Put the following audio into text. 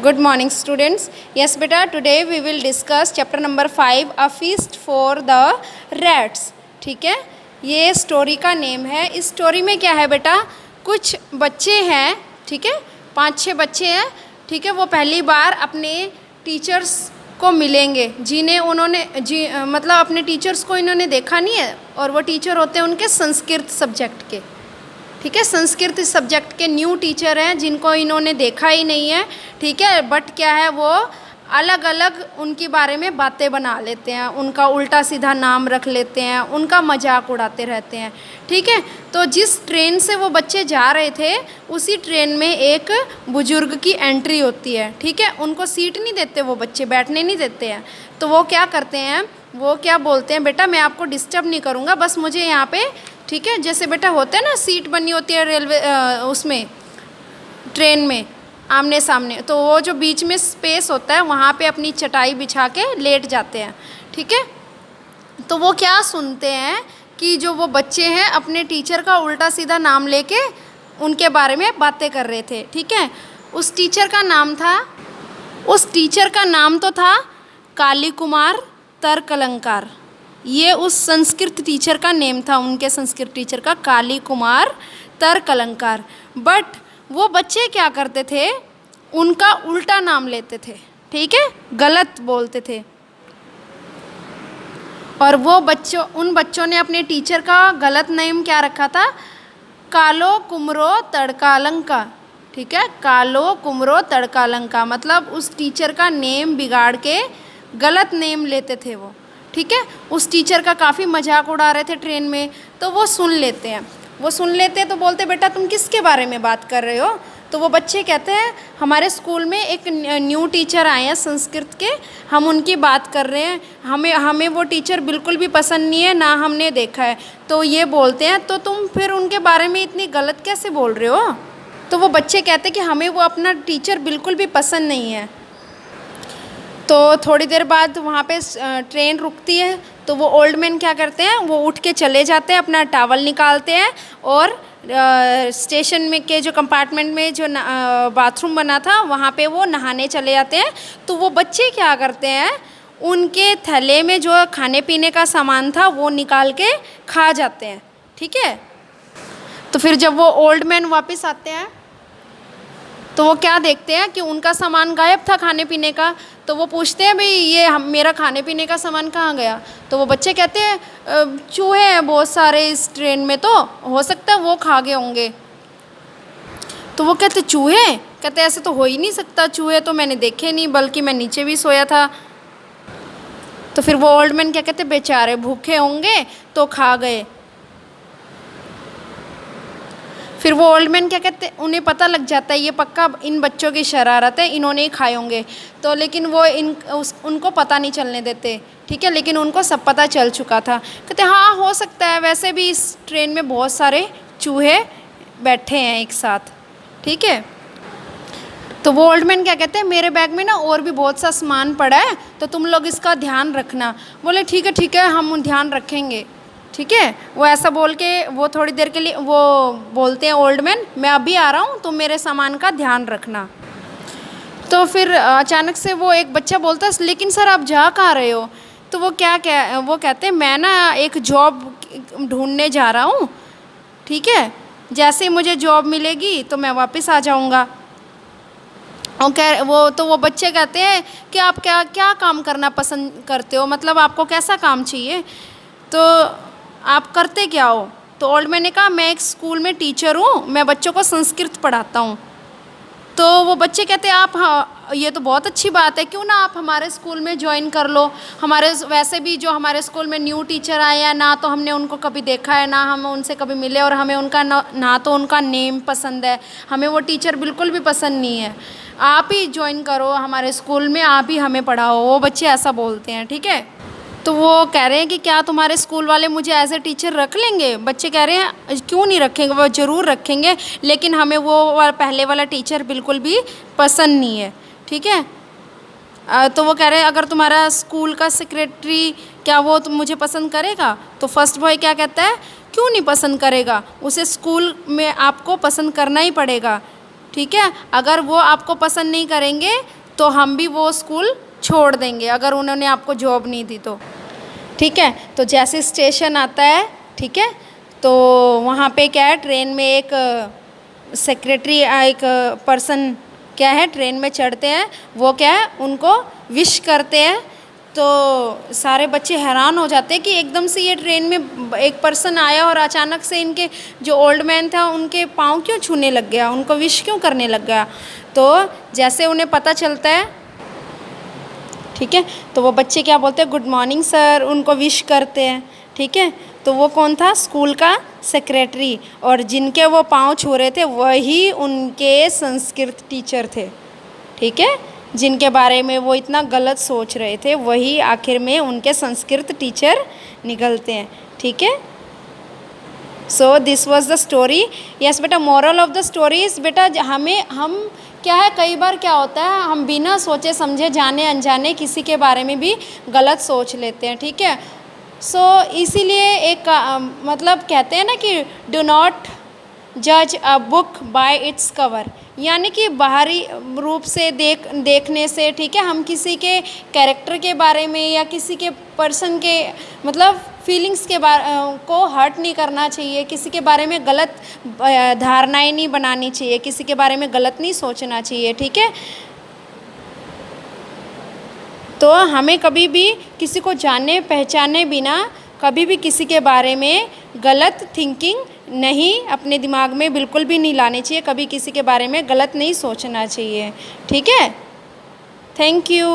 Good morning, students. Yes, beta. Today we will discuss chapter number 5, A Feast for the Rats. ठीक है, ये story का name है। इस स्टोरी में क्या है बेटा, कुछ बच्चे हैं, ठीक है, 5-6 बच्चे हैं, ठीक है। वो पहली बार अपने टीचर्स को मिलेंगे जिन्हें उन्होंने मतलब अपने टीचर्स को इन्होंने देखा नहीं है, और वो टीचर होते हैं उनके संस्कृत सब्जेक्ट के, ठीक है। संस्कृत सब्जेक्ट के न्यू टीचर हैं जिनको इन्होंने देखा ही नहीं है, ठीक है। बट क्या है, वो अलग अलग उनके बारे में बातें बना लेते हैं, उनका उल्टा सीधा नाम रख लेते हैं, उनका मजाक उड़ाते रहते हैं, ठीक है। तो जिस ट्रेन से वो बच्चे जा रहे थे उसी ट्रेन में एक बुजुर्ग की एंट्री होती है, ठीक है। उनको सीट नहीं देते, वो बच्चे बैठने नहीं देते हैं। तो वो क्या करते हैं, वो क्या बोलते हैं, बेटा मैं आपको डिस्टर्ब नहीं करूँगा, बस मुझे यहाँ पे, ठीक है, जैसे बेटा होते हैं ना, सीट बनी होती है रेलवे उसमें ट्रेन में आमने सामने, तो वो जो बीच में स्पेस होता है वहाँ पे अपनी चटाई बिछा के लेट जाते हैं, ठीक है। तो वो क्या सुनते हैं कि जो वो बच्चे हैं अपने टीचर का उल्टा सीधा नाम लेके उनके बारे में बातें कर रहे थे, ठीक है। उस टीचर का नाम तो था काली कुमार तर्कलंकार। ये उस संस्कृत टीचर का नेम था, उनके संस्कृत टीचर का, काली कुमार तर्कलंकार। बट वो बच्चे क्या करते थे, उनका उल्टा नाम लेते थे, ठीक है, गलत बोलते थे। और वो उन बच्चों ने अपने टीचर का गलत नेम क्या रखा था, कालो कुमरो तड़कालंका, ठीक है। कालो कुमरो तड़कालंका मतलब उस टीचर का नेम बिगाड़ के गलत नेम लेते थे वो, ठीक है। उस टीचर का काफ़ी मजाक उड़ा रहे थे ट्रेन में, तो वो सुन लेते हैं तो बोलते बेटा तुम किसके बारे में बात कर रहे हो। तो वो बच्चे कहते हैं हमारे स्कूल में एक न्यू टीचर आए हैं संस्कृत के, हम उनकी बात कर रहे हैं, हमें वो टीचर बिल्कुल भी पसंद नहीं है, ना हमने देखा है। तो ये बोलते हैं तो तुम फिर उनके बारे में इतनी गलत कैसे बोल रहे हो। तो वो बच्चे कहते हैं कि हमें वो अपना टीचर बिल्कुल भी पसंद नहीं है। तो थोड़ी देर बाद वहाँ पे ट्रेन रुकती है, तो वो ओल्ड मैन क्या करते हैं, वो उठ के चले जाते हैं, अपना टॉवल निकालते हैं और स्टेशन में के जो कंपार्टमेंट में जो बाथरूम बना था वहाँ पे वो नहाने चले जाते हैं। तो वो बच्चे क्या करते हैं, उनके थैले में जो खाने पीने का सामान था वो निकाल के खा जाते हैं, ठीक है। तो फिर जब वो ओल्ड मैन वापस आते हैं तो वो क्या देखते हैं कि उनका सामान गायब था खाने पीने का। तो वो पूछते हैं भाई ये मेरा खाने पीने का सामान कहाँ गया। तो वो बच्चे कहते हैं चूहे हैं बहुत सारे इस ट्रेन में, तो हो सकता है वो खा गए होंगे। तो वो कहते चूहे, कहते ऐसे तो हो ही नहीं सकता, चूहे तो मैंने देखे नहीं, बल्कि मैं नीचे भी सोया था। तो फिर वो ओल्ड मैन क्या कहते, बेचारे भूखे होंगे तो खा गए। फिर वो ओल्ड मैन क्या कहते, उन्हें पता लग जाता है ये पक्का इन बच्चों की शरारत है, इन्होंने ही खाए होंगे। तो लेकिन वो उनको पता नहीं चलने देते, ठीक है। लेकिन उनको सब पता चल चुका था। कहते हाँ हो सकता है, वैसे भी इस ट्रेन में बहुत सारे चूहे बैठे हैं एक साथ, ठीक है। तो वो ओल्ड मैन क्या कहते हैं, मेरे बैग में ना और भी बहुत सा सामान पड़ा है, तो तुम लोग इसका ध्यान रखना। बोले ठीक है हम ध्यान रखेंगे, ठीक है। वो ऐसा बोल के वो थोड़ी देर के लिए वो बोलते हैं ओल्ड मैन, मैं अभी आ रहा हूँ, तो मेरे सामान का ध्यान रखना। तो फिर अचानक से वो एक बच्चा बोलता है लेकिन सर आप जा कहाँ रहे हो। तो वो वो कहते हैं मैं ना एक जॉब ढूंढने जा रहा हूँ, ठीक है, जैसे ही मुझे जॉब मिलेगी तो मैं वापस आ जाऊँगा। और वो बच्चे कहते हैं कि आप क्या काम करना पसंद करते हो, मतलब आपको कैसा काम चाहिए, तो आप करते क्या हो। तो ओल्ड मैन ने कहा मैं एक स्कूल में टीचर हूँ, मैं बच्चों को संस्कृत पढ़ाता हूँ। तो वो बच्चे कहते हैं आप, हाँ ये तो बहुत अच्छी बात है, क्यों ना आप हमारे स्कूल में ज्वाइन कर लो। वैसे भी जो हमारे स्कूल में न्यू टीचर आए हैं ना, तो हमने उनको कभी देखा है ना, हम उनसे कभी मिले, और हमें उनका ना तो उनका नेम पसंद है, हमें वो टीचर बिल्कुल भी पसंद नहीं है। आप ही ज्वाइन करो हमारे स्कूल में, आप ही हमें पढ़ाओ। वो बच्चे ऐसा बोलते हैं, ठीक है। तो वो कह रहे हैं कि क्या तुम्हारे स्कूल वाले मुझे एज ए टीचर रख लेंगे। बच्चे कह रहे हैं क्यों नहीं रखेंगे, वो ज़रूर रखेंगे, लेकिन हमें वो पहले वाला टीचर बिल्कुल भी पसंद नहीं है, ठीक है। तो वो कह रहे हैं अगर तुम्हारा स्कूल का सेक्रेटरी क्या वो मुझे पसंद करेगा। तो फर्स्ट बॉय क्या कहता है, क्यों नहीं पसंद करेगा, उसे स्कूल में आपको पसंद करना ही पड़ेगा, ठीक है। अगर वो आपको पसंद नहीं करेंगे तो हम भी वो स्कूल छोड़ देंगे, अगर उन्होंने आपको जॉब नहीं दी तो, ठीक है। तो जैसे स्टेशन आता है, ठीक है, तो वहाँ पे क्या है, ट्रेन में एक सेक्रेटरी, एक पर्सन क्या है, ट्रेन में चढ़ते हैं, वो क्या है, उनको विश करते हैं। तो सारे बच्चे हैरान हो जाते हैं कि एकदम से ये ट्रेन में एक पर्सन आया और अचानक से इनके जो ओल्ड मैन था उनके पाँव क्यों छूने लग गया, उनको विश क्यों करने लग गया। तो जैसे उन्हें पता चलता है, ठीक है, तो वो बच्चे क्या बोलते हैं, गुड मॉर्निंग सर, उनको विश करते हैं, ठीक है। तो वो कौन था, स्कूल का सेक्रेटरी, और जिनके वो पाँव छू रहे थे वही उनके संस्कृत टीचर थे, ठीक है। जिनके बारे में वो इतना गलत सोच रहे थे वही आखिर में उनके संस्कृत टीचर निकलते हैं, ठीक है। So this was the story. Yes बेटा, moral of the story is बेटा, हम क्या है, कई बार क्या होता है, हम बिना सोचे समझे, जाने अनजाने किसी के बारे में भी गलत सोच लेते हैं, ठीक है। सो इसीलिए एक मतलब कहते हैं ना कि डू नॉट जज a book by its cover, यानी कि बाहरी रूप से देखने से, ठीक है, हम किसी के कैरेक्टर के बारे में या किसी के पर्सन के मतलब फीलिंग्स के को हर्ट नहीं करना चाहिए, किसी के बारे में गलत धारणाएं नहीं बनानी चाहिए, किसी के बारे में गलत नहीं सोचना चाहिए, ठीक है। तो हमें कभी भी किसी को जाने पहचाने बिना कभी भी किसी के बारे में गलत थिंकिंग नहीं, अपने दिमाग में बिल्कुल भी नहीं लानी चाहिए, कभी किसी के बारे में गलत नहीं सोचना चाहिए, ठीक है। Thank you.